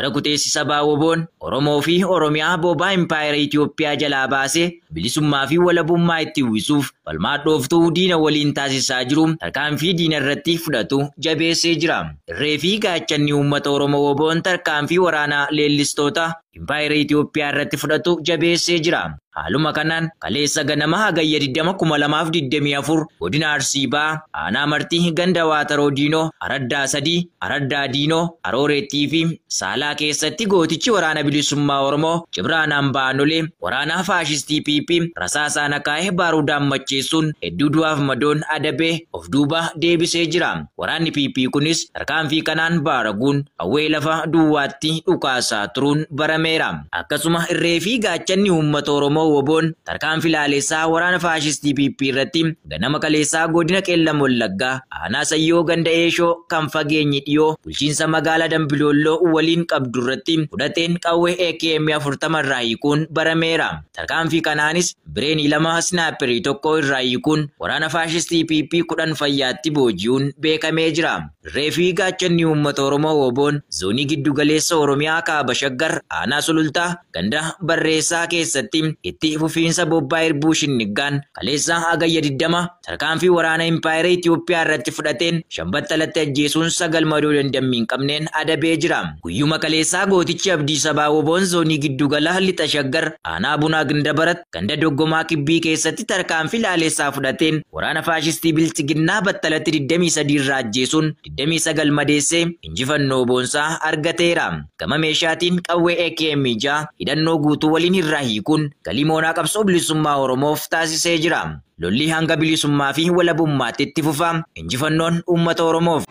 gara kuteessisa baawwaboon Oromoo fi Oromiyaa boobaa Impaayera Itoophiyaa jalaa baasee bilisummaa fi walabummaa itti uwwisuuf falmaa dhooftuu diina waliin taasisaa jiru tarkaanfii diina irratti fudhatu jabeessee jira. Irree fi gaachanni uummata Oromoo woboon tarkaanfii waraanaa leellistoota Impaayera Itoophiyaa irratti fudhatu jabeessee jira. Haaluma kanaan kaleessa ganama hagayya 2024 godina Arsii Ba'aa aanaa Martii ganda Waataroo Diinoo Araddaa 3 Araddaa Diinoo Arooreettii fi Saalaa keessatti gootichi waraana bilisummaa Oromoo Cibraan Ambaanolee waraana faashistii PP rasaasaan akaa'ee baarudaan macheessuun hedduu du'aaf madoon adabee of duuba deebisee jira. Waraanni PP kunis tarkaanfii kanaan baaraguun hawwee lafa duwwaatti dhukaasaa turuun barameera. Akkasuma irree fi gaachanni uummata Oromoo woboon tarkaanfii laalessaa waraana faashistii PP irratti ganama kaleessaa godina Qeellam Wallaggaa aanaa Sayyoo ganda Eeshoo kan fageenyi dhiyoo bulchiinsa magaalaa Dambidolloo waliin qabdu irratti fudhateen qawwee AKM 40 irraa hiikuun barameera. Tarkaanfii kanaanis bireenii 2 snaaperii 1 irraa hiikuun waraana faashistii PP 10 fayyaatti booji'uun beekamee jira. Irree fi gaachanni uummata Oromoo woboon zoonii giddu galeessa Oromiyaa kaaba Shaggar aanaa Sulultaa ganda Barreessaa keessatti itti fufiinsa bobbaa Irbuu Shinnigaan kaleessa hagayya 20 tarkaanfii waraana Impaayera Itoophiyaa irratti fudhateen shambattalatti ajjeesuun 9 madoo dandamii hin qabneen adabee jira. Guyyuma kaleessaa gootichi Abdii Sabaa woboon zoonii giddu gala lixa Shaggar aanaa Bunaa Gindabarat ganda Doggomaa Kibbii keessatti tarkaanfii laalessaa fudhateen waraana faashistii Bilchiginnaa battalatti 23 irraa ajjeesuun 29 madeessee injifannoo boonsaa argateera. Gama meeshaatiin qawwee AKM 6 hidhannoo guutuu waliin irraa hiikuun galii moonaa qabsoo bilisummaa Oromoof taasisee jira. Lolli hanga bilisummaa fi walabummaatti itti fufa. Injifannoon uummata Oromoof.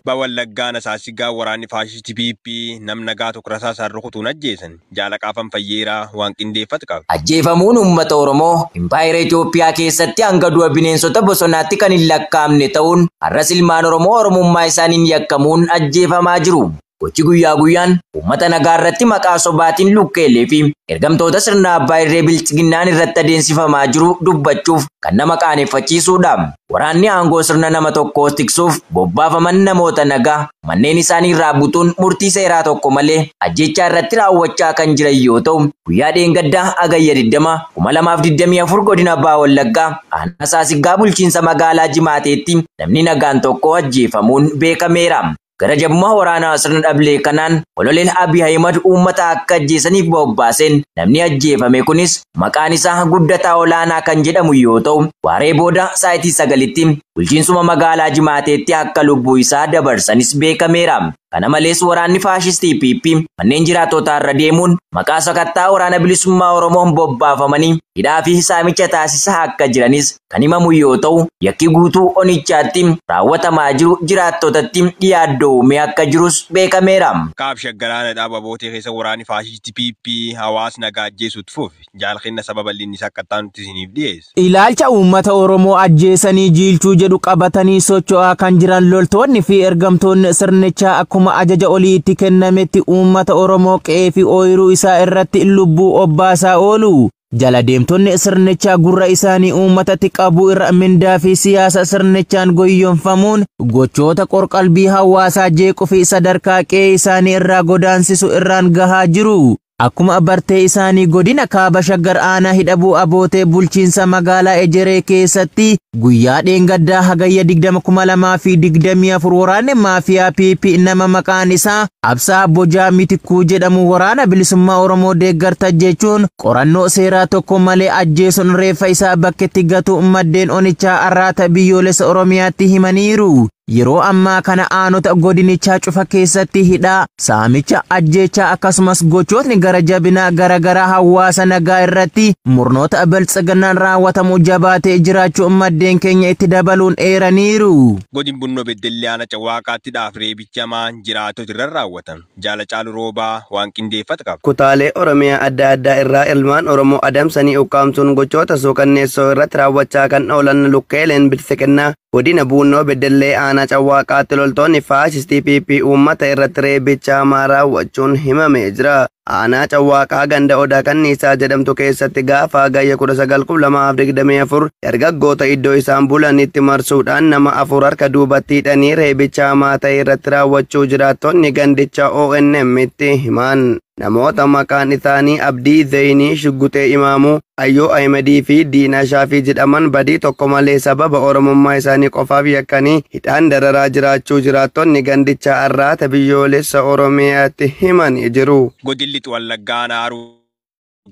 Bawallaggaan Asaasigaa waraanni faashistii PP namna gaa tokko rasaasaan rukutuun ajjeesan jaalaqaafan fayyeeraa waan qindeeffatu qaba. Ajjeefamuun uummata Oromoo Impaayera Itoophiyaa keessatti hanga du'a bineensota bosonaatti kan hin lakkaa'amne ta'uun har'as ilmaan Oromoo Oromummaa isaaniin yakkamuun ajjeefamaa jiru. Gochi guyyaa guyyaan uummata nagaa irratti maqaa sobaatiin lukkeelee fi ergamtoota sirna abbaa irree Bilchiginnaan irratti adeemsifamaa jiru dubbachuuf kan nama qaaneffachiisudha. Waraanni aangoo sirna nama tokkoo tiksuuf bobbaafaman namoota nagaa manneen isaanii irraa butuun murtii seeraa tokko malee ajjechaa irratti raawwachaa kan jiran yoo ta'u guyyaa dheengaddaa hagayya 20 2024 godina Baha Wallaggaa aanaa Asaasigaa bulchiinsa magaalaa Jimaateetti namni nagaan tokko ajjeefamuun beekameera. Gara jabummaa waraanaa sirna dhablee kanaan ololeen Abiy Ahimad uummata akka ajjeesaniif bobbaaseen namni ajjeefame kunis maqaan isaa Guddataa Olaanaa kan jedhamu yoo ta'u waaree booda saayitii 9tti bulchiinsuma magaalaa Jimaateetti akka lubbuu isaa dabarsanis beekameera. Kana malees waraanni faashistii PP manneen jiraattotaa irra deemuun maqaa sakattaa waraana bilisummaa Oromoon bobbaafamanii hidhaa fi saamicha taasisaa akka jiranis kan himamu yoo ta'u yakki guutuu onichaatti raawwatamaa jiru jiraattotatti dhiyaaddoomee akka jirus beekameera. Kaab shaggaraana dhaaba bootee keessa waraanni faashistii PP hawaasa nagaa ajjeesuuf fufi jaalqinna sababa linni sakkattaa nuti isiniif dhiyeessa. Ilaalcha uummata Oromoo ajjeesanii jiilchuu jedhu qabatanii socho'aa kan jiran loltoonni fi ergamtoonni sirnichaa akkuma ajaja oliitti kennametti uummata Oromoo qe'ee fi ooyiruu isaa irratti lubbuu obbaasaa oolu. Jala deemtonni sirnichaa gurra isaanii uummatatti qabu irra mindaa fi siyaasa sirnichaan goyyonfamuun gochoota qorqalbii hawaasaa jeequu fi sadarkaa qe'ee isaanii irraa godaansisu irraan gahaa jiru. Akkuma bartee isaanii godina kaaba Shaggar aanaa hidhabuu abootee bulchiinsa magaalaa Ejeree keessatti guyyaa dheengaddaa hagayya 2024 waraanni maafiyaa PP nama maqaan isaa Absaa Bojaa Mitikuu jedhamu waraana bilisummaa Oromoo deeggarta jechuun qorannoo seeraa tokko malee ajjeesuun reeffa isaa bakkeetti gatu maddeen onichaa arraata biyyoolessa Oromiyaatti himaniiru. Yeroo ammaa kana aanota godinichaa cufa keessatti hidhaa saamicha ajjechaa akkasumas gochootni gara jabinaa garagaraa hawaasa nagaa irratti murnoota bilchiginnaan raawwatamu jabaatee jiraachuu maddeen keenya itti dabaluun eeraniiru. Godin Bunnoo Beddellee aanaa Cawaaqaatti reebichamaan jiraattota irra raawwatan Jaala Caaluu Roobaa waan qindeeffatu qaba. Kutaalee Oromiyaa adda addaa irraa ilmaan Oromoo adamsanii ukkaamsuun gochoota suukanneessoo irratti raawwachaa kan oolan lukkeeleen Bilchiginnaa godina Bunnoo Beddellee aanaa Cawaaqaatti loltoonni faashistii PP uummata irratti reebicha hamaa raawwachuun himamee jira. aanaa Cawwaaqaa ganda Odaa Kanniisaa jedhamtu keessatti gaafa gayya 19/2024 dargaggoota iddoo isaan bulanitti marsuudhaan nama 4 harka duubatti hidhanii reebicha hamaa ta'e irratti raawwachuu jiraattonni gandicha ONM itti himan. Namoota maqaan isaanii Abdii Zeenii, Shuggutee Imaamuu, Ayyoo Ahmedii fi Diinaa Shaafii jedhaman badii tokko malee sababa oromummaa isaanii qofaaf yakkanii hidhaan dararaa jiraachuu jiraattonni gandichaa arraata biyyoolessa Oromiyaatti himanii jiru. Godilli Wallaggaa Naaruu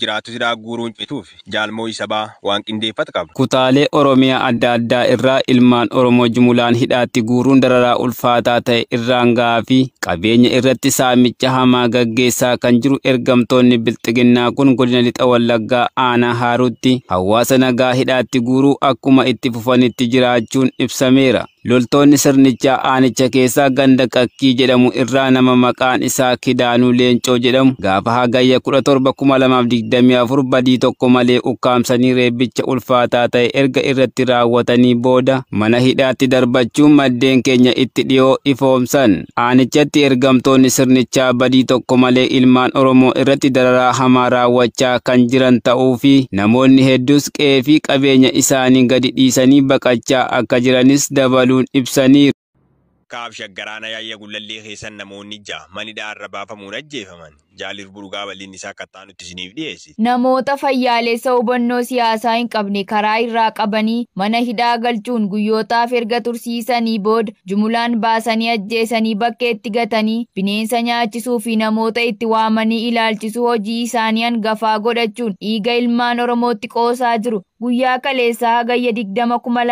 jiraatu sidaa guuruun cituuf jaalmoo isabaa waan qindeeffatu qaba. Kutaalee Oromiyaa adda addaa irraa ilmaan Oromoo jumulaan hidhaatti guuruun dararaa ulfaataa ta'e irraan gahaa fi qabeenya irratti saamicha hamaa gaggeessaa kan jiru ergamtoonni bilxiginnaa kun godina lixa Wallaggaa aanaa Haaruutti hawaasa nagaa hidhaatti guuruu akkuma itti fufanitti jiraachuun ibsameera. Loltoonni sirnichaa aanicha keessaa ganda Qakkii jedhamu irraa nama maqaan isaa Kidaanuu Leencoo jedhamu gaafa hagayya 17/2024 badii tokko malee ukkaamsanii reebicha ulfaataa ta'e erga irratti raawwatanii booda mana hidhaatti darbachuun maddeen keenya itti dhiyoo ifoomsan. Aanichatti ergamtoonni sirnichaa badii tokko malee ilmaan Oromoo irratti dararaa hamaa raawwachaa kan jiran ta'uu fi namoonni hedduus qe'ee fi qabeenya isaanii gadi dhiisanii baqachaa akka jiranis dabalu ibsanii. Kaaf shaggaraana yaayya gullallee keessan namoonni ja'a manidhaa irra baafamuun ajjeefaman. Jaalir Burugaa bal'inni isaa kattaanutti isiniif dhiyeessi. Namoota fayyaalessa hubannoo siyaasaa hin qabne karaa irraa qabanii mana hidhaa galchuun guyyootaaf erga tursiisanii booda jumulaan baasanii ajjeesanii bakkeetti gatanii bineensa nyaachisuu fi namoota itti waamanii ilaalchisuu hojii isaanii hangafaa godhachuun dhiiga ilmaan Oromootti qoosaa jiru. Guyyaa kaleessaa hagayya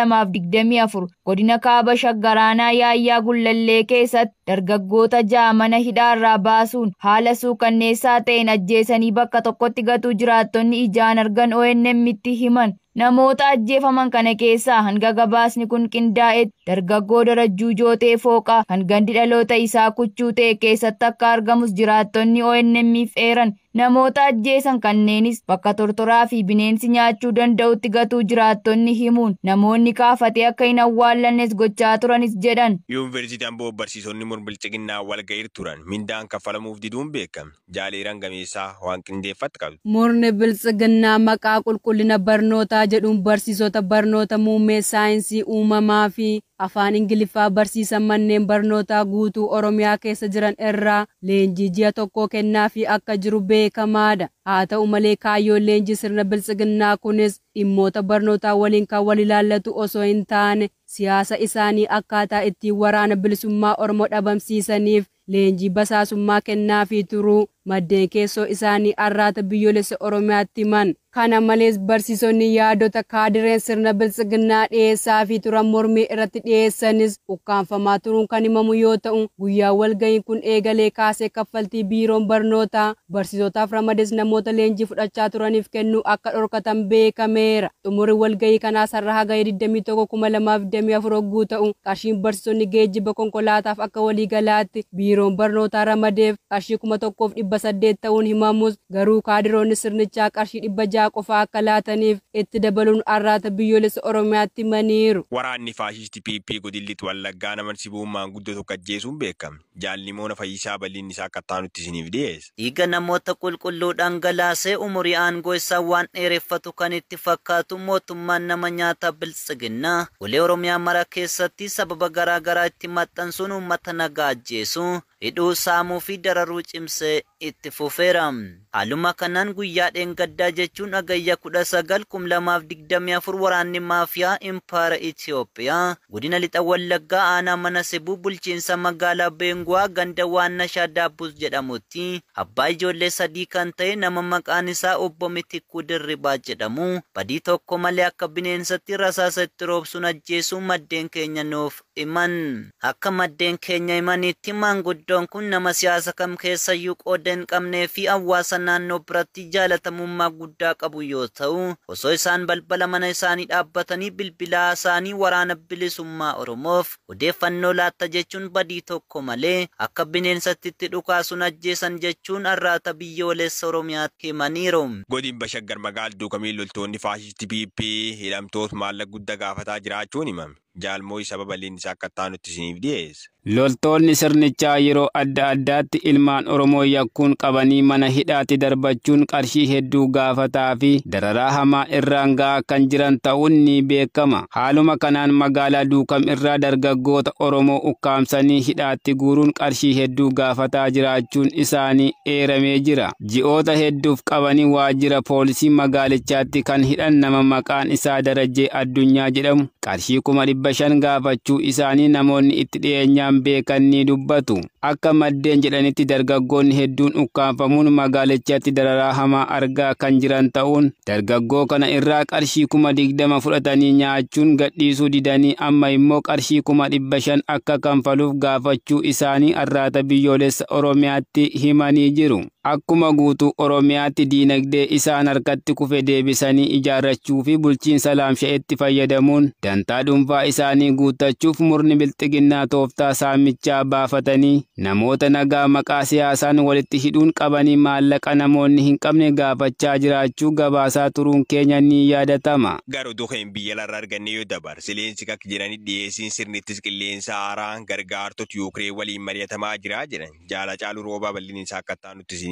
20/2024 godina kaaba shaggaraanaa yaayyaa gullallee keessatti dargaggoota 6 mana hidhaarraa baasuun haala suukanneessaa ta'een ajjeesanii bakka tokkotti gatuu jiraattonni ijaan argan ONM'tti himan. Namoota ajjeefaman kana keessaa hanga gabaasni kun qindaa'etti dargaggoo Darajjuu Jootee Fooqaa kan gandi dhaloota isaa Kuchuu ta'e keessatti akka argamus jiraattonni ONM'if eeran. Namoota ajjeesan kanneenis bakka tortoraa fi bineensi nyaachuu danda'utti gatuu jiraattonni himuun namoonni kaafatee akka hin awwaallannes gochaa turanis jedhan. Yuunivarsiitii Amboo barsiisonni bilchiginnaa walga'ii turan mindaan kaffalamuuf diduun beekame. Jaaleeran gameessaa waan qindeeffatu qabdu. Murni bilchiginnaa maqaa qulqullina barnootaa jedhuun barsiisota barnoota muummee saayinsii uumamaa fi afaan Ingiliffaa barsiisan manneen barnootaa guutuu Oromiyaa keessa jiran irraa leenjii ji'a tokko kennaa fi akka jiru beekamaadha. Haa ta'u malee kaayyoon leenjii sirna bilchiginnaa kunis dhimmoota barnootaa waliin kan wal ilaallatu osoo hin taane siyaasa isaanii akkaataa ittiin waraana bilisummaa Oromoo dhabamsiisaniif leenjii basaasummaa kennaa fi turuu maddeen keessoo isaanii arraata biyyoolessa Oromiyaatti himan. Kana malees barsiisonni yaadota kaadireen sirna bilchiginnaa dhiyeessaa fi turan mormii irratti dhiyeessanis ukkaanfamaa turuun kan himamu yoo ta'u guyyaa walga'iin kun eegalee kaasee kaffaltii biiroon barnootaa barsiisotaaf ramades namoota leenjii fudhachaa turaniif kennuu akka dhorkatan beekameera. Xumurri walga'ii kanaa sarara hagayya 21/2024 hogguu ta'u qarshiin barsiisonni geejjiba konkolaataaf akka waliigalaatti biiroon barnootaa ramadeef qarshii 1,800 ta'uun himamus garuu kaadiroonni sirnichaa qarshii 100 qofaa akka laataniif itti dabaluun arraata biyyoolessa Oromiyaatti himaniiru. Waraanni faashisti PP godilli Wallaggaa nama sibuummaan guddoo tokko ajjeesuun beekame. Jaalimoona Fayyisaa bal'inni isaa kattaanutti isiniif dhiyeessa. Dhiiga namoota qulqulluu dhangalaasee umurii aangoo isaa waan dheereffatu kan itti fakkaatu mootummaan nama nyaata bilchiginnaa golee Oromiyaa mara keessatti sababa garaagaraa itti maxxansuun uummata nagaa ajjeesu hidhuu saamuu fi dararuu cimsee itti fufeera. Haaluma kanaan guyyaa dheengaddaa jechuun hagayya 19/2024 waraanni maafiyaa impaara Itiyoophiyaa godina lixa Wallaggaa aanaa mana sibuu bulchiinsa magaalaa Beenguwaa ganda Waannashaa Daabbus jedhamutti abbaa ijoollee 3 kan ta'e nama maqaan isaa Obbo Mitikuu Dirribaa jedhamu badii tokko malee akka bineensatti rasaasa itti roobsuun ajjeesuu maddeen keenya nuuf himan. Akka maddeen keenya himanitti maanguddoon kun nama siyaasa kam keessayyuu qooda hin qabnee fi hawaasa naannoo biratti jaalatamummaa guddaa qabu yoo ta'u osoo isaan balbala mana isaanii dhaabbatanii bilbila isaanii waraana bilisummaa Oromoof odeeffannoo laatta jechuun badii tokko malee akka bineensatti itti dhukaasuun ajjeesan jechuun arraata biyyoolessa Oromiyaatti himaniiru. Godin Bashaggar magaalaa kamii loltoonni faashisti PP hidhamtoota maallaqa guddaa gaafataa jiraachuun himame. Jaalmoo sababa bal'inni isaa akka taanutti isiniif dhiyeessa. Loltoonni sirnichaa yeroo adda addaatti ilmaan Oromoo yakkuun qabanii mana hidhaatti darbachuun qarshii hedduu gaafataa fi dararaa hamaa irraan ga'aa kan jiran ta'uun ni beekama. Haaluma kanaan magaalaa Duukam irraa dargaggoota Oromoo ukkaamsanii hidhaatti guuruun qarshii hedduu gaafataa jiraachuun isaanii eeramee jira. Ji'oota hedduuf qabanii waajjira poolisii magaalichaatti kan hidhan nama maqaan isaa Darajjee Addunyaa jedhamu qarshii 500 gaafachuu isaanii namoonni itti dhiyeenyaan beekan ni dubbatu. Akka maddeen jedhanitti dargaggoonni hedduun ukkaanfamuun magaalichaatti dararaa hamaa argaa kan jiran ta'uun dargaggoo kana irraa qarshii 20,000 fudhatanii nyaachuun gadhiisuu didanii amma immoo qarshii 500 akka kanfaluuf gaafachuu isaanii arraata biyyoolessa Oromiyaatti himanii jiru. Akkuma guutuu Oromiyaatti diinagdee isaan harkatti kufe deebisanii ijaarrachuu fi bulchiinsa laamsha'eetti fayyadamuun dantaa dhuunfaa isaanii guuttachuuf murni bilxiginnaa tooftaa saamichaa baafatanii namoota nagaa maqaa siyaasaan walitti hidhuun qabanii maallaqa namoonni hin qabne gaafachaa jiraachuu gabaasaa turuun keenya ni yaadatama. Garuu dukkeen biyya larraa arganne yoo dabarsileensi akka jiranii dhiyeessiin sirnittis qilleensa haaraan gargaartota Yuukireen waliin mari'atamaa jira jedhan jaala caaluu roobaa bal'inni isaa akka ta'anutti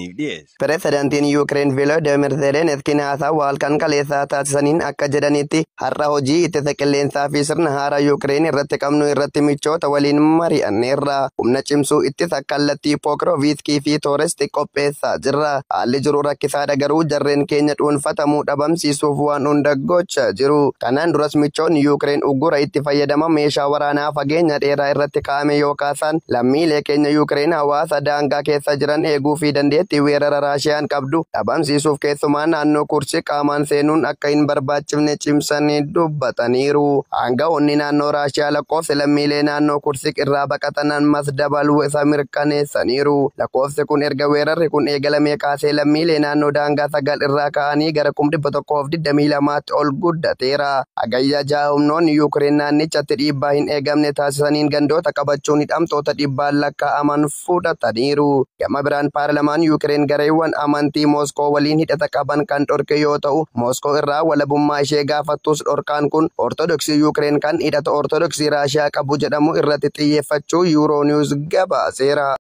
Pireesidaantiin Yuukireen Volodymyr Zelensky haasaa halkan kaleessaa taasisaniin akka jedhanitti har'a hojii ittisa qilleensaa fi sirna haaraa Yuukireen irratti qabnu irratti michoota waliin mari'anneerra. Humna cimsuu ittisa kallattii Pokroviiskii fi Tooresti qopheessaa jirra. Haalli jiru rakkisaadha garuu jarreen keenya dhuunfatamuu dhabamsiisuuf waan hunda gochaa jiru. Kanaan duras michoonni Yuukireen uggura itti fayyadama meeshaa waraanaa fageenya dheeraa irratti kaa'ame yoo kaasan lammiilee keenya Yuukireen hawaasa daangaa keessa jiran eeguu fi dandeettii weerara Raashiyaan qabdu dhabamsiisuuf keessumaa naannoo Kursii qaamaan seenuun akka hin barbaachifne cimsanii dubbataniiru. Aangawoonni naannoo Raashiyaa lakkoofsi lammiilee naannoo Kursii irraa baqatan ammas dabaluu isa mirkaneessaniiru. Lakkoofsi kun erga weerarri kun eegalamee kaasee lammiilee naannoo daangaa 9 irraa ka'anii gara 122tti ol guddateera. Hagayya 6 humnoonni Yuukireen naannichatti dhiibbaa hin eegamne taasisaniin gandoota qabachuun hidhamtoota 100 lakkaa'aman fudhataniiru. Gama biraan paarlamaan Yuukireen gareewwan amantii Mooskoo waliin hidhata qaban kan dhorke yoo ta'u, Mooskoo irraa walabummaa ishee gaafattus dhorkaan kun Ortodoksii Yuukireen kan hidhata Ortodoksii Raashiyaa qabu jedhamu irratti xiyyeeffachuu Euronews gabaaseera.